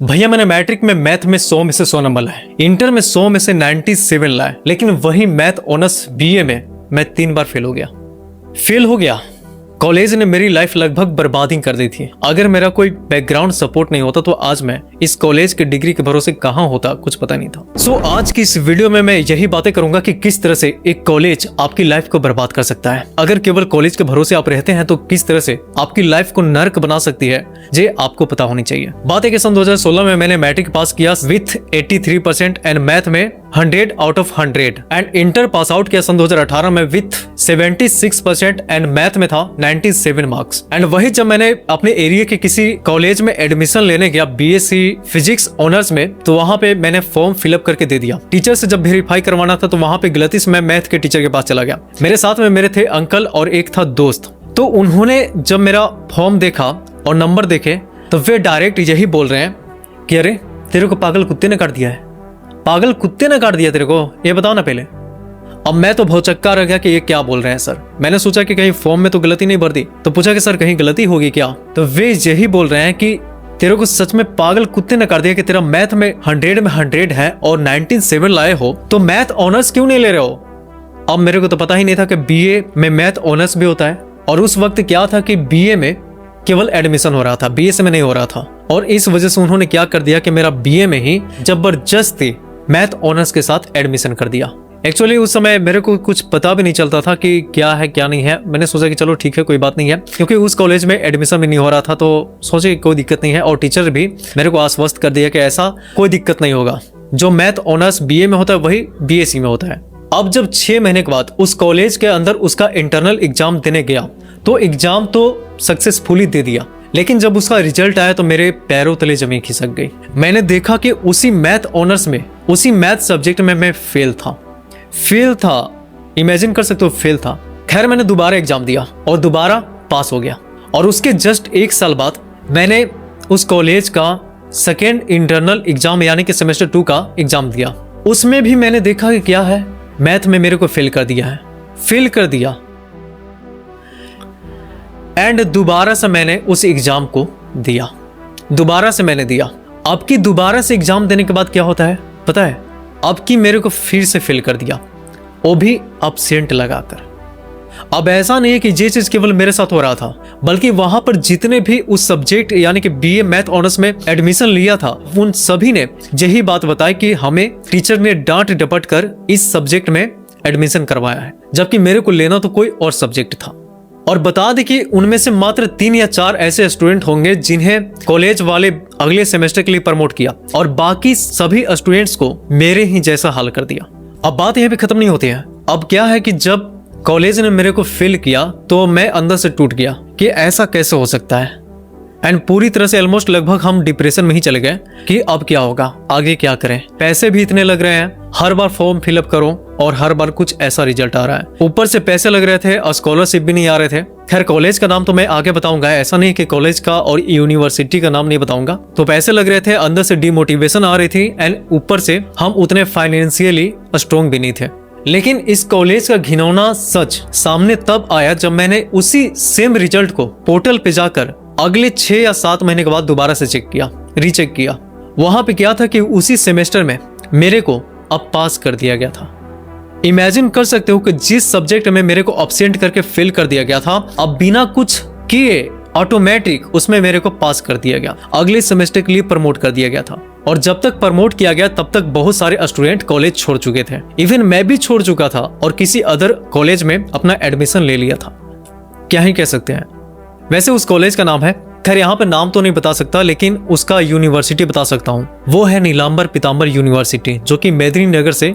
भैया मैंने मैट्रिक में मैथ में 100 में से 100 नंबर लाए, इंटर में 100 में से 97 लाए, लेकिन वही मैथ ऑनर्स बीए में मैं 3 बार फेल हो गया। कॉलेज ने मेरी लाइफ लगभग बर्बादी कर दी थी। अगर मेरा कोई बैकग्राउंड सपोर्ट नहीं होता तो आज मैं इस कॉलेज के डिग्री के भरोसे कहां होता, कुछ पता नहीं था। सो आज की इस वीडियो में मैं यही बातें करूंगा कि किस तरह से एक कॉलेज आपकी लाइफ को बर्बाद कर सकता है। अगर केवल कॉलेज के भरोसे आप रहते हैं तो किस तरह से आपकी लाइफ को नर्क बना सकती है, ये आपको पता होनी चाहिए। बात है कि सन 2016 में मैंने मैट्रिक पास किया विथ 83% एंड मैथ में 100 out of 100 and inter pass out किया सन 2018 में विथ 76% एंड मैथ में था 97 मार्क्स। एंड वही जब मैंने अपने एरिया के किसी कॉलेज में एडमिशन लेने गया बीएससी फिजिक्स ऑनर्स में, तो वहां पे मैंने फॉर्म फिलअप करके दे दिया। टीचर से जब वेरीफाई करवाना था तो वहां पे गलती से मैं मैथ के टीचर के पास चला गया। मेरे साथ में मेरे थे अंकल और एक था दोस्त। तो उन्होंने जब मेरा फॉर्म देखा और नंबर देखे तो वे डायरेक्ट यही बोल रहे हैं कि अरे तेरे को पागल कुत्ते ने काट दिया है, पागल कुत्ते ने काट दिया तेरे को, ये बताओ ना पहले। अब मैं तो भौचक्का रह गया कि ये क्या बोल रहे हैं सर। मैंने सोचा कि कहीं फॉर्म में तो गलती नहीं भर दी, तो पूछा कि सर कहीं गलती होगी क्या। तो वे यही बोल रहे हैं कि तेरे को सच में पागल कुत्ते ने काट दिया कि तेरा मैथ में 100 है और 97 लाए हो, तो मैथ ऑनर्स क्यों नहीं ले रहे हो। अब मेरे को तो पता ही नहीं था कि बीए में मैथ ऑनर्स भी होता है। और उस वक्त क्या था कि बीए में केवल एडमिशन हो रहा था, बीएससी में नहीं हो रहा था। और इस वजह से उन्होंने क्या कर दिया कि मेरा बीए में ही जबरदस्ती मैथ ऑनर्स के साथ एडमिशन कर दिया। एक्चुअली उस समय मेरे को कुछ पता भी नहीं चलता था कि क्या है क्या नहीं है। मैंने सोचा कि चलो ठीक है, कोई बात नहीं है, क्योंकि उस कॉलेज में एडमिशन भी नहीं हो रहा था, तो सोचे कोई दिक्कत नहीं है। और टीचर भी मेरे को आश्वस्त कर दिया कि ऐसा कोई दिक्कत नहीं होगा, जो मैथ ऑनर्स बीए में होता है वही बीएससी में होता है। अब जब 6 महीने के बाद उस कॉलेज के अंदर उसका इंटरनल एग्जाम देने गया, तो एग्जाम तो सक्सेसफुली दे दिया, लेकिन जब उसका रिजल्ट आया तो मेरे पैरों तले जमीन खिसक गई। मैंने देखा कि उसी मैथ ऑनर्स में, उसी मैथ सब्जेक्ट में मैं फेल था। इमेजिन कर सकते हो, फेल था। खैर मैंने दोबारा एग्जाम दिया और दोबारा पास हो गया। और उसके जस्ट 1 साल बाद मैंने उस कॉलेज का सेकेंड इंटरनल एग्जाम यानी कि सेमेस्टर 2 का एग्जाम दिया। उसमें भी मैंने देखा कि क्या है, मैथ में मेरे को फेल कर दिया एंड दोबारा से मैंने उस एग्जाम को दिया। अब की दोबारा से एग्जाम देने के बाद क्या होता है पता है, अब की मेरे को फिर से फेल कर दिया, वो भी एब्सेंट लगाकर। अब ऐसा नहीं है कि ये चीज केवल मेरे साथ हो रहा था, बल्कि वहां पर जितने भी उस सब्जेक्ट यानी कि बीए मैथ ऑनर्स में एडमिशन लिया था, उन सभी ने यही बात बताई कि हमें टीचर ने डांट डपट कर इस सब्जेक्ट में एडमिशन करवाया है, जबकि मेरे को लेना तो कोई और सब्जेक्ट था। और बता दें कि उनमें से मात्र 3 या 4 ऐसे स्टूडेंट होंगे जिन्हें कॉलेज वाले अगले सेमेस्टर के लिए प्रमोट किया, और बाकी सभी स्टूडेंट्स को मेरे ही जैसा हाल कर दिया। अब बात यह भी खत्म नहीं होती है। अब क्या है कि जब कॉलेज ने मेरे को फेल किया तो मैं अंदर से टूट गया कि ऐसा कैसे हो सकता है। एंड पूरी तरह से ऑलमोस्ट लगभग हम डिप्रेशन में ही चले गए कि अब क्या होगा, आगे क्या करें। पैसे भी इतने लग रहे हैं, हर बार फॉर्म फिलअप करो और हर बार कुछ ऐसा रिजल्ट आ रहा है। ऊपर से पैसे लग रहे थे और स्कॉलरशिप भी नहीं आ रहे थे। खैर कॉलेज का नाम तो मैं आगे बताऊंगा, ऐसा नहीं कि कॉलेज का और यूनिवर्सिटी का नाम नहीं बताऊंगा। तो पैसे लग रहे थे, अंदर से डिमोटिवेशन आ रही थी एंड ऊपर से हम उतने फाइनेंशियली स्ट्रॉन्ग भी नहीं थे। लेकिन इस कॉलेज का घिनौना सच सामने तब आया जब मैंने उसी सेम रिजल्ट को पोर्टल पे जाकर अगले 6 या 7 महीने के बाद दोबारा से रीचेक किया। वहां पे क्या था कि उसी सेमेस्टर में मेरे को अब पास कर दिया गया था। इमेजिन कर सकते हो कि जिस सब्जेक्ट में मेरे को एब्सेंट करके फेल कर दिया गया था, अब बिना कुछ किए ऑटोमेटिक उसमें मेरे को पास कर दिया गया, अगले सेमेस्टर के लिए प्रमोट कर दिया गया था। और जब तक प्रमोट किया गया तब तक बहुत सारे स्टूडेंट कॉलेज छोड़ चुके थे, इवन मैं भी छोड़ चुका था और किसी अदर कॉलेज में अपना एडमिशन ले लिया था। क्या ही कह सकते हैं। वैसे उस कॉलेज का नाम है, खैर यहाँ पे नाम तो नहीं बता सकता, लेकिन उसका यूनिवर्सिटी बता सकता हूँ। वो है नीलांबर पीतांबर यूनिवर्सिटी, जो कि मेदिनीनगर से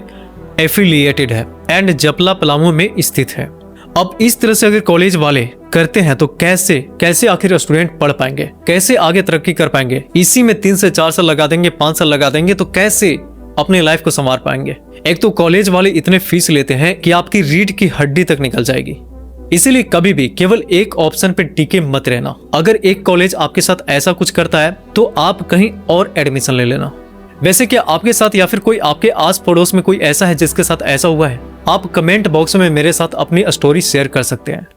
एफिलिएटेड है एंड जपला पलामू में स्थित है। अब इस तरह से अगर कॉलेज वाले करते हैं तो कैसे आखिर स्टूडेंट पढ़ पाएंगे, कैसे आगे तरक्की कर पाएंगे। इसी में 3 से 4 साल लगा देंगे, 5 साल लगा देंगे, तो कैसे अपनी लाइफ को संवार पाएंगे। एक तो कॉलेज वाले इतने फीस लेते हैं कि आपकी रीढ़ की हड्डी तक निकल जाएगी। इसीलिए कभी भी केवल एक ऑप्शन पे टिके मत रहना। अगर एक कॉलेज आपके साथ ऐसा कुछ करता है तो आप कहीं और एडमिशन ले लेना। वैसे क्या आपके साथ या फिर कोई आपके आस पड़ोस में कोई ऐसा है जिसके साथ ऐसा हुआ है? आप कमेंट बॉक्स में मेरे साथ अपनी स्टोरी शेयर कर सकते हैं।